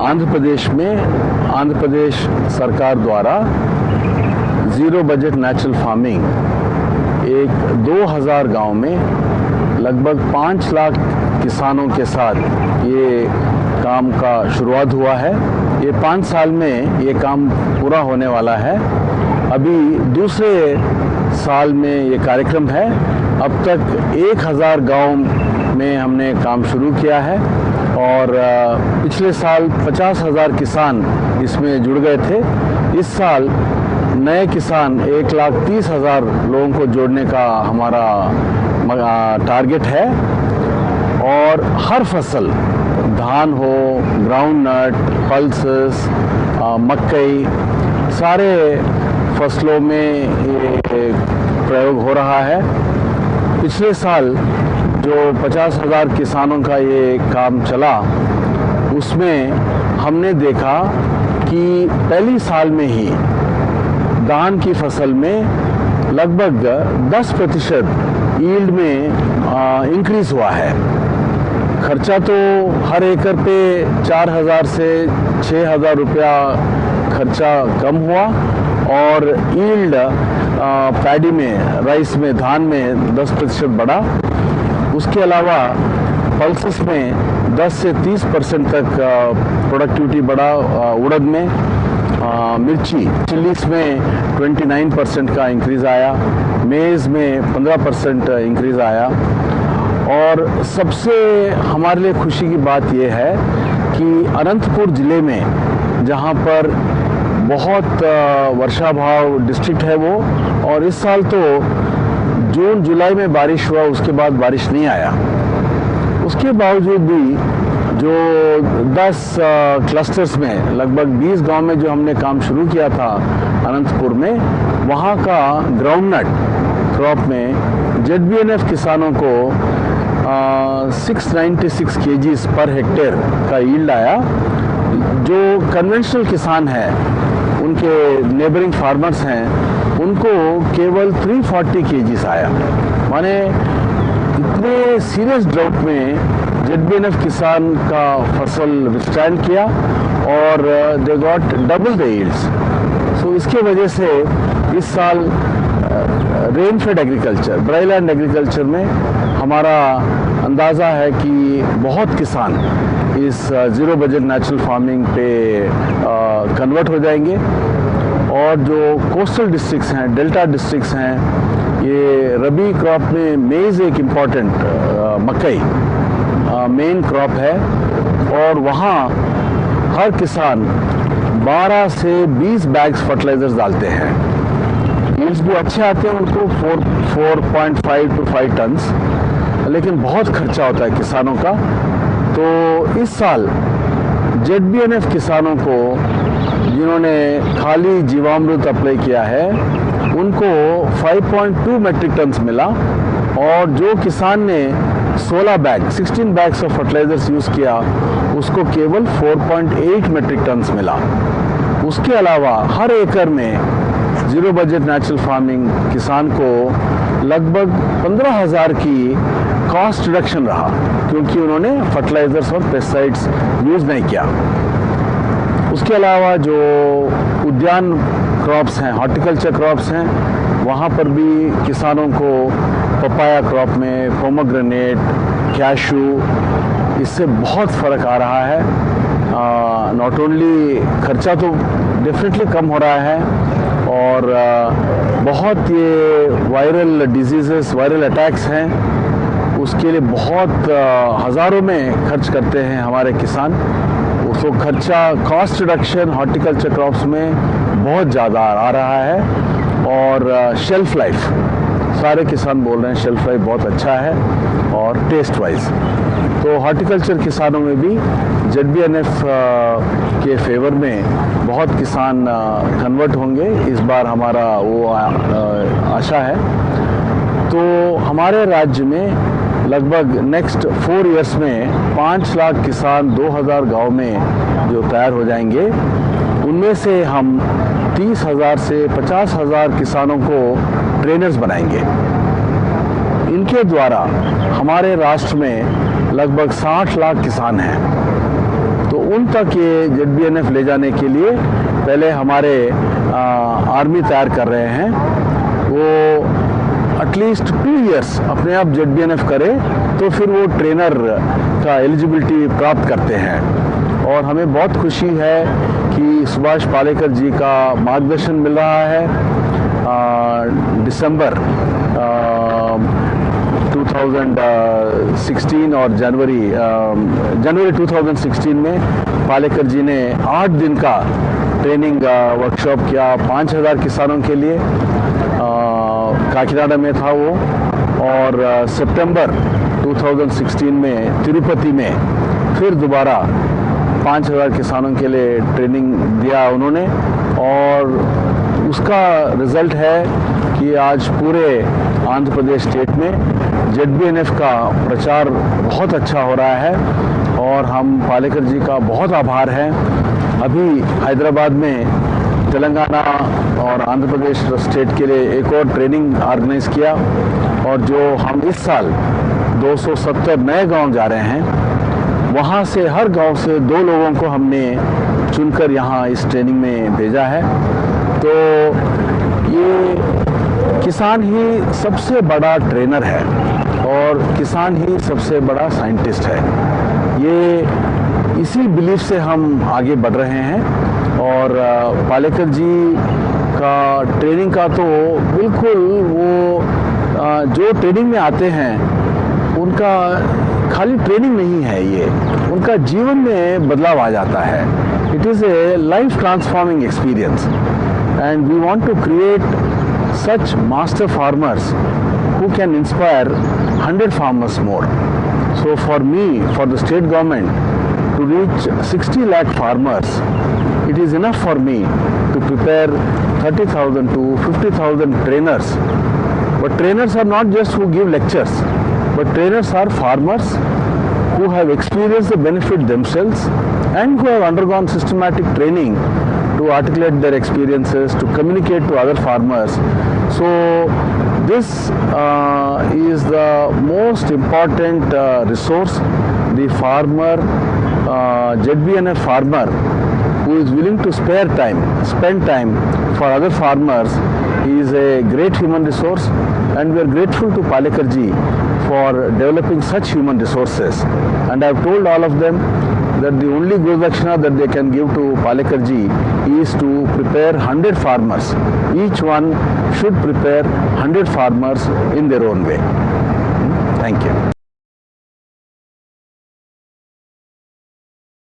आंध्र प्रदेश में आंध्र प्रदेश सरकार द्वारा ज़ीरो बजट नेचुरल फार्मिंग एक 2000 गांव में लगभग 5 लाख किसानों के साथ ये काम का शुरुआत हुआ है। ये 5 साल में ये काम पूरा होने वाला है। अभी दूसरे साल में ये कार्यक्रम है। अब तक 1000 गांव में हमने काम शुरू किया है और पिछले साल 50,000 किसान इसमें जुड़ गए थे। इस साल नए किसान 1,30,000 लोगों को जोड़ने का हमारा टारगेट है और हर फसल, धान हो, ग्राउंडनट, पल्सेस, मकई, सारे फसलों में ये प्रयोग हो रहा है। पिछले साल जो 50,000 किसानों का ये काम चला, उसमें हमने देखा कि पहली साल में ही धान की फसल में लगभग 10% यील्ड में इंक्रीज हुआ है। खर्चा तो हर एकड़ पे 4,000 से 6,000 रुपया खर्चा कम हुआ और यील्ड पैडी में, राइस में, धान में 10% बढ़ा। उसके अलावा पल्सेस में 10 से 30% तक प्रोडक्टिविटी बढ़ा। उड़द में, मिर्ची, चिल्लीस में 29% का इंक्रीज आया। मेज़ में 15% इंक्रीज आया। और सबसे हमारे लिए खुशी की बात यह है कि अनंतपुर ज़िले में, जहां पर बहुत वर्षाभाव डिस्ट्रिक्ट है वो, और इस साल तो जून जुलाई में बारिश हुआ, उसके बाद बारिश नहीं आया। उसके बावजूद भी जो 10 क्लस्टर्स में लगभग 20 गांव में जो हमने काम शुरू किया था अनंतपुर में, वहाँ का ग्राउंडनट क्रॉप में ZBNF किसानों को 696 kgs पर हेक्टेयर का यील्ड आया। जो कन्वेंशनल किसान हैं, उनके नेबरिंग फार्मर्स हैं, उनको केवल 340 kgs आया। माने इतने सीरियस ड्राउट में ZBNF किसान का फसल विस्टैंड किया और they got double the yields. So इसके वजह से इस साल rain fed agriculture, dry land agriculture में हमारा अंदाज़ा है कि बहुत किसान इस ज़ीरो बजट नेचुरल फार्मिंग पे कन्वर्ट हो जाएंगे। और जो कोस्टल डिस्ट्रिक्ट्स हैं, डेल्टा डिस्ट्रिक्ट्स हैं, ये रबी क्रॉप में मेज़ एक इम्पॉर्टेंट, मकई मेन क्रॉप है, और वहाँ हर किसान 12 से 20 बैग्स फर्टिलाइजर्स डालते हैं। यील्ड्स भी अच्छे आते हैं उनको, 4.5 to 5 टन्स, लेकिन बहुत खर्चा होता है किसानों का। तो इस साल ZBNF किसानों को, जिन्होंने खाली जीवामृत अप्लाई किया है, उनको 5.2 मेट्रिक टन्स मिला। और जो किसान ने 16 बैग्स ऑफ फर्टिलाइजर्स यूज़ किया, उसको केवल 4.8 मेट्रिक टन्स मिला। उसके अलावा हर एकड़ में ज़ीरो बजट नेचुरल फार्मिंग किसान को लगभग 15,000 की कॉस्ट रिडक्शन रहा, क्योंकि उन्होंने फर्टिलाइजर्स और पेस्टिसाइड्स यूज़ नहीं किया। उसके अलावा जो उद्यान क्रॉप्स हैं, हॉर्टिकल्चर क्रॉप्स हैं, वहाँ पर भी किसानों को पपाया क्रॉप में, पोमोग्रेनेट, कैशू, इससे बहुत फ़र्क आ रहा है। नॉट ओनली खर्चा तो डेफिनेटली कम हो रहा है, और बहुत ये वायरल डिजीज़ेस, वायरल अटैक्स हैं, उसके लिए बहुत हज़ारों में खर्च करते हैं हमारे किसान। उसको खर्चा, कॉस्ट रिडक्शन हॉर्टिकल्चर क्रॉप्स में बहुत ज़्यादा आ रहा है। और शेल्फ लाइफ, सारे किसान बोल रहे हैं शेल्फ लाइफ बहुत अच्छा है, और टेस्ट वाइज तो हॉर्टिकल्चर किसानों में भी ZBNF के फेवर में बहुत किसान कन्वर्ट होंगे। इस बार हमारा वो आशा है। तो हमारे राज्य में लगभग नेक्स्ट 4 इयर्स में 5 लाख किसान 2000 गांव में जो तैयार हो जाएंगे, उनमें से हम 30,000 से 50,000 किसानों को ट्रेनर्स बनाएंगे। इनके द्वारा हमारे राष्ट्र में लगभग 60 लाख किसान हैं, तो उन तक ये ZBNF ले जाने के लिए पहले हमारे आर्मी तैयार कर रहे हैं। वो एटलीस्ट 2 इयर्स अपने आप ZBNF करे तो फिर वो ट्रेनर का एलिजिबिलिटी प्राप्त करते हैं। और हमें बहुत खुशी है कि सुभाष पालेकर जी का मार्गदर्शन मिल रहा है। दिसंबर 2016 और जनवरी 2016 में पालेकर जी ने 8 दिन का ट्रेनिंग वर्कशॉप किया 5000 किसानों के लिए। काकीनाडा में था वो। और सितंबर 2016 में तिरुपति में फिर दोबारा 5000 किसानों के लिए ट्रेनिंग दिया उन्होंने। और उसका रिजल्ट है कि आज पूरे आंध्र प्रदेश स्टेट में ZBNF का प्रचार बहुत अच्छा हो रहा है और हम पालेकर जी का बहुत आभार हैं। अभी हैदराबाद में तेलंगाना और आंध्र प्रदेश स्टेट के लिए एक और ट्रेनिंग ऑर्गेनाइज किया और जो हम इस साल 270 नए गांव जा रहे हैं, वहाँ से हर गांव से 2 लोगों को हमने चुनकर यहाँ इस ट्रेनिंग में भेजा है। तो ये किसान ही सबसे बड़ा ट्रेनर है और किसान ही सबसे बड़ा साइंटिस्ट है। ये इसी बिलीफ से हम आगे बढ़ रहे हैं। और पालेकर जी का ट्रेनिंग का तो बिल्कुल वो जो ट्रेनिंग में आते हैं उनका खाली ट्रेनिंग नहीं है, ये उनका जीवन में बदलाव आ जाता है। It is a life transforming experience and we want to create such master farmers who can inspire 100 farmers more. So for me, for the state government to reach 60 lakh farmers, it is enough for me to prepare 30,000 to 50,000 trainers. But trainers are not just who give lectures, but trainers are farmers who have experienced the benefit themselves and who have undergone systematic training to articulate their experiences, to communicate to other farmers. So this is the most important resource. The farmer, ZBNF farmer who is willing to spend time for other farmers, he is a great human resource, and we are grateful to Palekar ji for developing such human resources. And I have told all of them that the only Guru-Dakshina that they can give to Palekar ji is to prepare 100 farmers. Each one should prepare 100 farmers in their own way. Thank you.